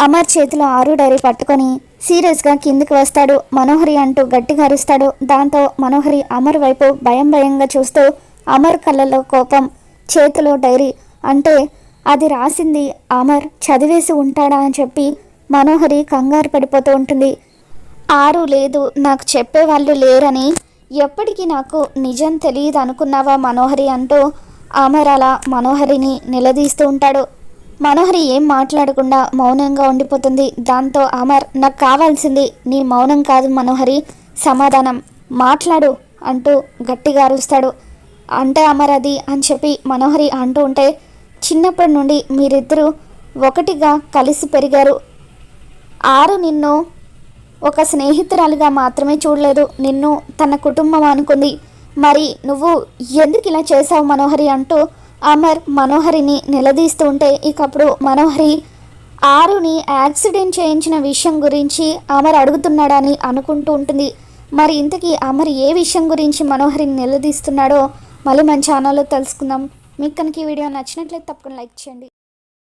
అమర్ చేతిలో ఆరు డైరీ పట్టుకొని సీరియస్గా కిందికి వస్తాడు. మనోహరి అంటూ గట్టిగా అరుస్తాడు. దాంతో మనోహరి అమర్ వైపు భయంగా చూస్తూ, అమర్ కళ్ళల్లో కోపం, చేతిలో డైరీ అంటే అది రాసింది అమర్ చదివేసి ఉంటాడా అని చెప్పి మనోహరి కంగారు పడిపోతూ ఉంటుంది. ఆరు లేదు, నాకు చెప్పేవాళ్ళు లేరని ఎప్పటికీ నాకు నిజం తెలియదు అనుకున్నావా మనోహరి అంటూ అమర్ అలా మనోహరిని నిలదీస్తూ ఉంటాడు. మనోహరి ఏం మాట్లాడకుండా మౌనంగా ఉండిపోతుంది. దాంతో అమర్, నాకు కావాల్సింది నీ మౌనం కాదు మనోహరి, సమాధానం, మాట్లాడు అంటూ గట్టిగా అరుస్తాడు. అంటే అమర్ అది అని చెప్పి మనోహరి అంటూ ఉంటే, చిన్నప్పటి నుండి మీరిద్దరూ ఒకటిగా కలిసి పెరిగారు. ఆరు నిన్ను ఒక స్నేహితురాలిగా మాత్రమే చూడలేదు, నిన్ను తన కుటుంబం అనుకుంది. మరి నువ్వు ఎందుకు ఇలా చేసావు మనోహరి అంటూ అమర్ మనోహరిని నిలదీస్తూ ఉంటే, ఇకప్పుడు మనోహరి ఆరుని యాక్సిడెంట్ చేయించిన విషయం గురించి అమర్ అడుగుతున్నాడని అనుకుంటూ ఉంటుంది. మరి ఇంతకీ అమర్ ఏ విషయం గురించి మనోహరిని నిలదీస్తున్నాడో మళ్ళీ మన ఛానల్లో తెలుసుకుందాం. మీకు కనుక ఈ వీడియో నచ్చినట్లయితే తప్పకుండా లైక్ చేయండి.